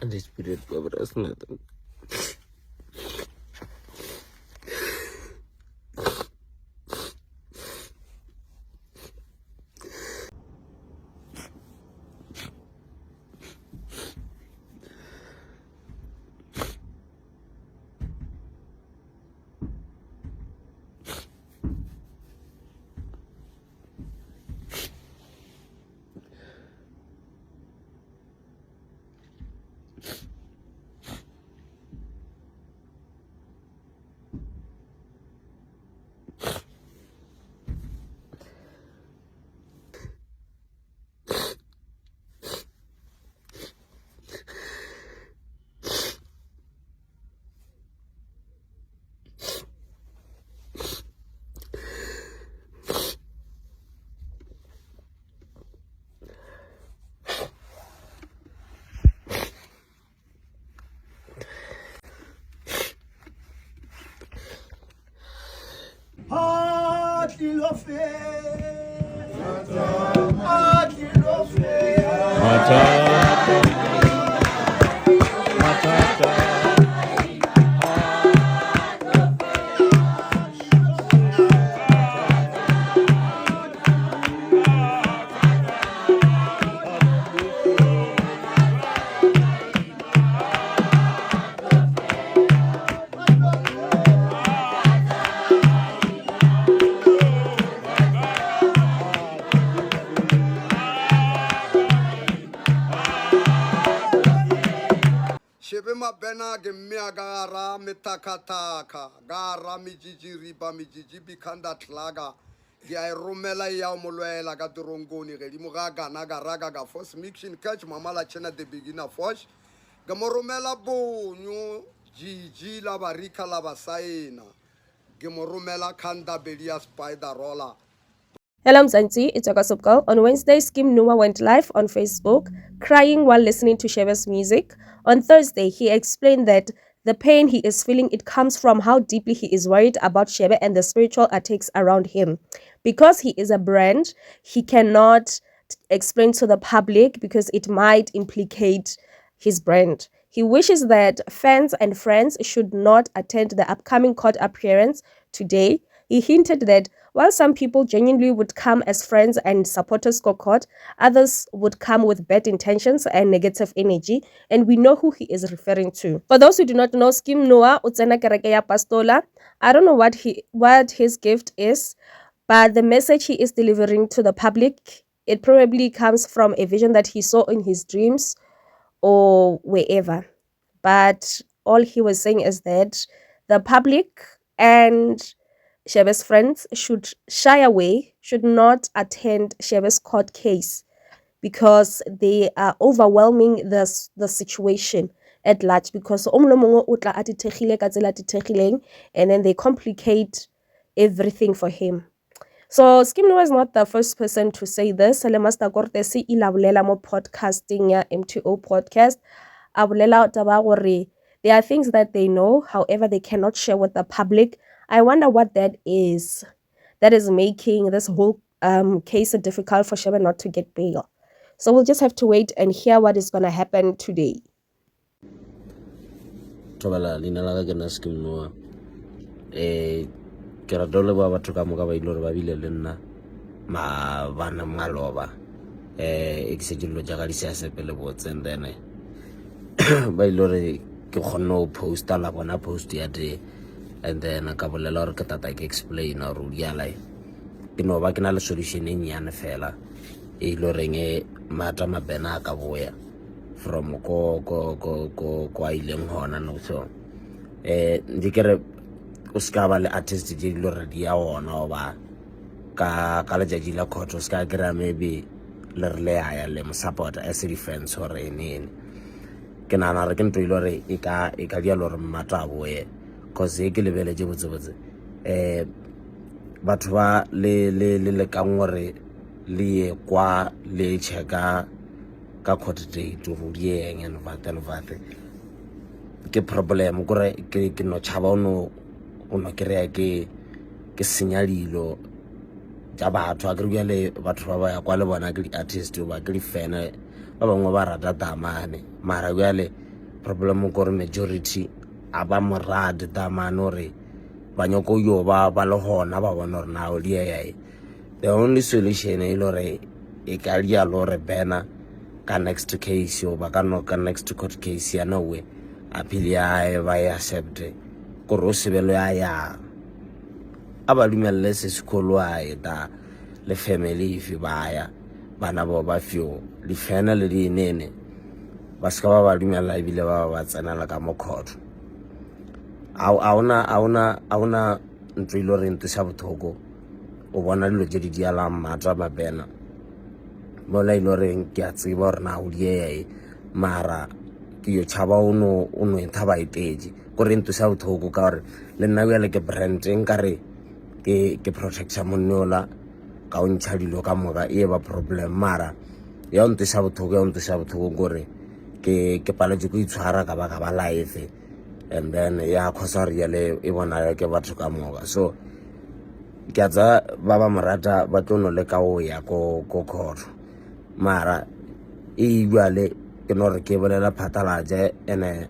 And the spirit of us nothing. Bena gemia gara metakataka gara mijiji riba mijiji bikanda tlaga ya romela ya molwela ka dirongoni ge di mogaga na ga raga ga force mixing catch mamala chena the beginner force ga moromela bonyo jiji la barika la basaina ge moromela khanda belia spider roller. Hello Mzansi, it's Gossip Girl. On Wednesday, Skim Numa went live on Facebook, crying while listening to Sheba's music. On Thursday, he explained that the pain he is feeling, it comes from how deeply he is worried about Sheba and the spiritual attacks around him. Because he is a brand, he cannot explain to the public because it might implicate his brand. He wishes that fans and friends should not attend the upcoming court appearance today. He hinted that while some people genuinely would come as friends and supporters go court, others would come with bad intentions and negative energy, and we know who he is referring to. For those who do not know, Skim Noah utsena kereke ya Pastola. I don't know what his gift is, but the message he is delivering to the public, it probably comes from a vision that he saw in his dreams or wherever. But all he was saying is that the public and Sheba's friends should shy away, should not attend Sheba's court case because they are overwhelming the situation at large, because and then they complicate everything for him. So Skim Noah is not the first person to say this. Le Master Cortez ila bolela mo podcasting ya MTO podcast. A bolela taba gore there are things that they know, however they cannot share with the public. I wonder what that is making this whole case difficult for Sheba not to get bail. So we'll just have to wait and hear what is going to happen today. Tobala lina la ga na Skim Noah ke ra dole ba batho ka moka ba ile re ba bile le nna ma bana maloba exejilo ja ga di se sepele botseng then ba ile re ke khonno post la bona post ya de, and then ka bolela re ke tata ke explain or ya lai ke no ba ke na le solution e nyane fela e ile reng mata mabena ka boya from ko ileng hona no so ndikere o ska ba le artist di lo re di ya ona oba ka le jaji la court o ska gra maybe le re le ya le mo support as defense or eneni ke nana re ke ntwe ile re e ka dia lo re mata boye cause e ke lebele je botsebotse batho ba le ka ngore le kwa le cheka ka court date ro dieng and vate ke problem gore ke no chaba ono krea ke senyalilo ja batho a ke le batho ba ba ya kwa le bona ke di artist ba ke di fan ba bangwe ba rata damane mara yale problem gore majority aba morad da manore banyoko yo ba le hona ba bona re na o die the only solution e lore e ka dia lore bena ka next case yo ba ka no ka next court case ya no we appeal ya ba ya accept gore o sebelo ya aba dumelle se sekolo a da le family if baya bana ba fio le fena le dinene ba ska ba dumella ibile ba tsena la ka mokhoto auna ntlo ile re ntse bothoko o bona dilo je di diala mmatla mabena mola ile re ke a tseba re na o die mara ke yo chaba uno ntaba iteji gore ntse bothoko ka gore le nna ya le ke brand nkare ke protection monnola ka o ntšha dilo ka moka e ba problem mara ya ntse bothoko gore ke paletse go itshwara ka ba life and then ya khosa re le e bona ke batho ka moka so ke tsa ba morata ba tlono le ka o ya ko khoro mara e ibale ke no re ke bolela phatalaje ene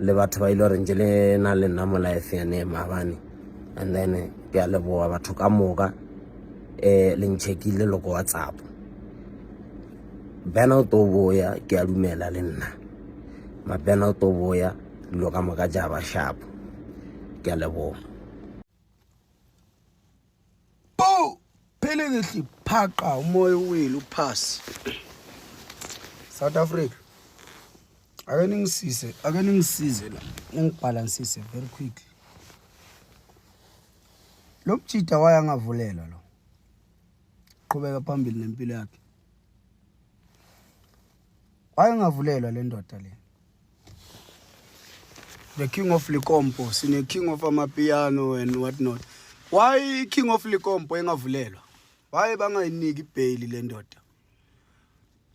le batho ba ile re njele na le nna mo life ya ne mabane and then ke a leboa batho ka moka le nchekile loko WhatsApp bena o to boya ke a dumela le nna ma bena o to boya lo ka moka jaba sharp ke a leboa po phelekehle phaqa umoya wele uphasi South Africa ake ningisize la ngibalansise very quickly lo mjida waya ngavulela lo qhubeka phambili nempilo yakhe waya ngavulelwa le ndoda le the king of Likompo sine king of amapiano and what not why king of Likompo engavulelwa why bangayiniki bail le ndoda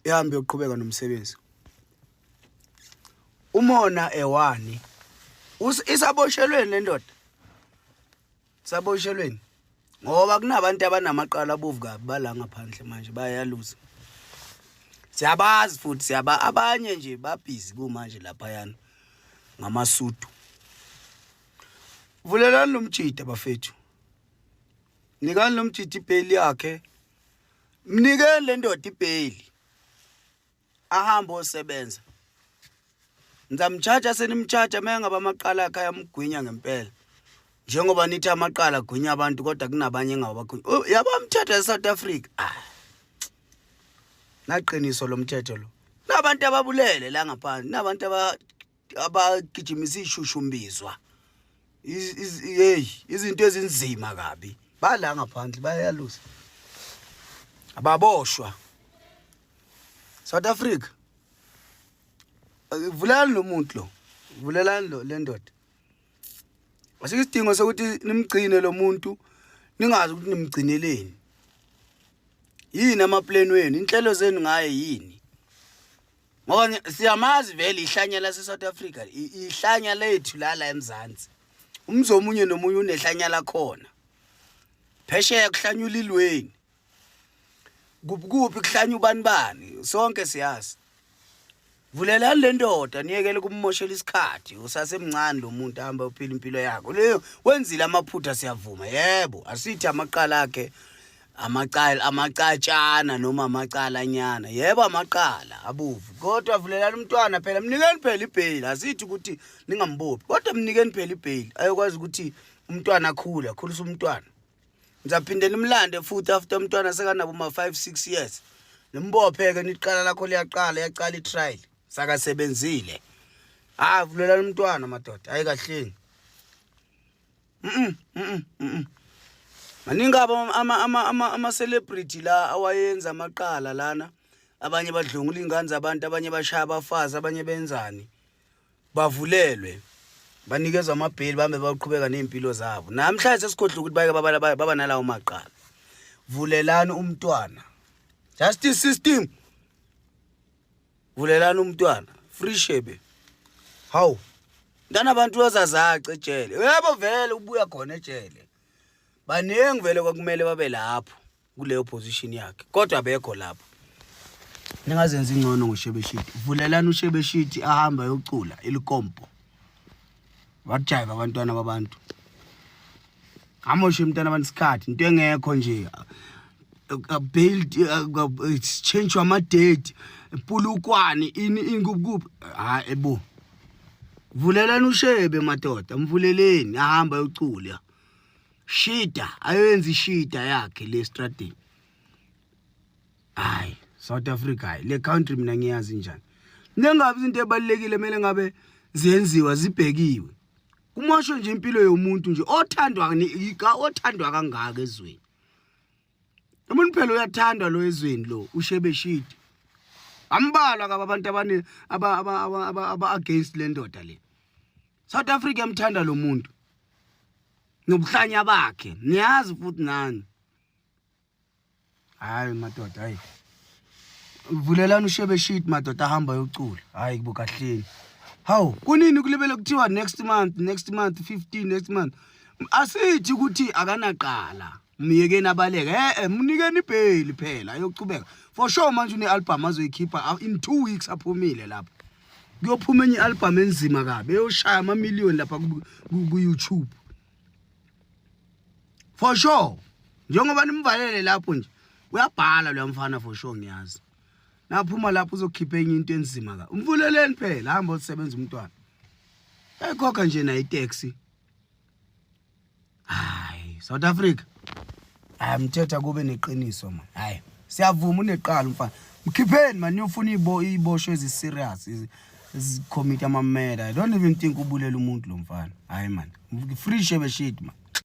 ihambe uqhubeka nomsebenzi umona ewani isaboshelweni le ndoda saboshelweni ngoba kunabantu abanamaqala abovu kabi bala ngaphandle manje bayaluza siyabazi futhi abanye nje babhizi kumanje lapha yana ngamasudu vulelani lo mjida bafethu nikani lo mjida ibail yakhe mnikeni le ndoda ibail ahamba osebenza ngizamchaja senimchaja mengaba amaqala akhe ayamgwinya ngempela njengoba nithi amaqala agwinya abantu kodwa kunabanye engawabagwinya yabamthetho eSouth Africa naqiniso lomthetho lo nabantu ababulele la ngaphandle nabantu abagijimisa ishushumbizwa izinto ezinzima kabi bala ngaphandle bayaluza ababoshwa South Africa vulelani lo muntu lo vulelani lo le ndoda asikisidingo sokuthi nimgcine lo muntu ningazi ukuthi nimgcineleni yini amaplan wenu inhlelo zenu ngaye yini ngoba siyamazi vele ihlanya la South Africa ihlanya lethu lala eMzansi umzomunye nomunye unehlanya la khona phesheya kuhlanyula ilweni kuphi kuhlanya ubani sonke siyazi vulelani le ndoda niyekele kummoshela isikhathi usasemncane lo muntu ahamba uphila impilo yakhe leyo wenzile amaphutha siyavuma yebo asithi amaqala akhe amacatshana noma amaqala nyana yebo amaqala abuvu kodwa vulelani umntwana phela mnikeni phela ibail asithi ukuthi ningambophi kodwa mnikeni phela ibail ayokwazi ukuthi umntwana akhulisa umntwana ngizaphinde nimlande futhi after umntwana sekanabo 5-6 years nimbopheke niqala lakho yaqala itrial sakasebenzile vulelani umntwana madoda ayikahleni maningaba ama celebrity la awayenza amaqala lana abanye badlungula ingane zabantu abanye bashaya abafazi abanye benzani bavulelwe banikeza amabail bambe baqhubeka nempilo zabo namhlanje sesikhodla ukuthi bayeke baba nalawo maqala vulelani umntwana justice system vulelani umntwana free shebe how ndana abantu bazazaca ejele yebo vele ubuya khona ejele baningi vele kwakumele babe lapho kuleyo position yakhe kodwa abekho lapho ningazenzi ingcono ngoShebeshiti. Vulelani uShebeshiti ahamba yocula ilikompo. Bajayiva abantwana babantu. Amoshe umntana abansikhathi into engekho nje. Build exchange ama date pulukwane ingubukuphi ebo. Vulelani uShebe madoda, mvuleleni ahamba yocula. Shida ayenzi shida yakhe le strateni. Hayi South Africa le country mina ngiyazi njani. Nengabe izinto ebalekile mele ngabe ziyenziwa zibhekiwe. Kumosho nje impilo yomuntu nje othandwa kangaka ezweni. Umuntu phela uyathandwa lo ezweni lo uShebeshiti. Ambalwa kabantu abane aba against le ndoda le. South Africa yamthanda lo muntu. Nobuhlanya bakhe niyazi futhi nani. Hayi madoda hayi. Vulelani uShebeshiti madoda ahamba yocula. Hayi kubukahleni. Hawu kunini kulebele kuthiwa next month 15 next month. Asithi ukuthi akanaqala. Miyekeni abaleke mnikeni ibail phela ayocubeka. For sure manje unealbum azoyikhipha in 2 weeks aphumile lapha. Kuyophuma enye album enzima kabe eyoshaya ama million lapha ku YouTube. For sure. Njengoba nimvalele lapho nje uyabhala lo mfana for sure ngiyazi. Naphuma lapho uzokhipha enye into enzima ka. Umvuleleni phela hamba usebenza umntwana. Ekhokha nje na itaxi. Hayi South Africa. Mthetha kube neqiniso man. Hayi siyavuma uneqala mfana. Mkhipheni man uyofuna ibosho eziserious izicommit ama murder. I don't even think ubulela umuntu lo mfana. Hayi man. Free Shebeshiti man.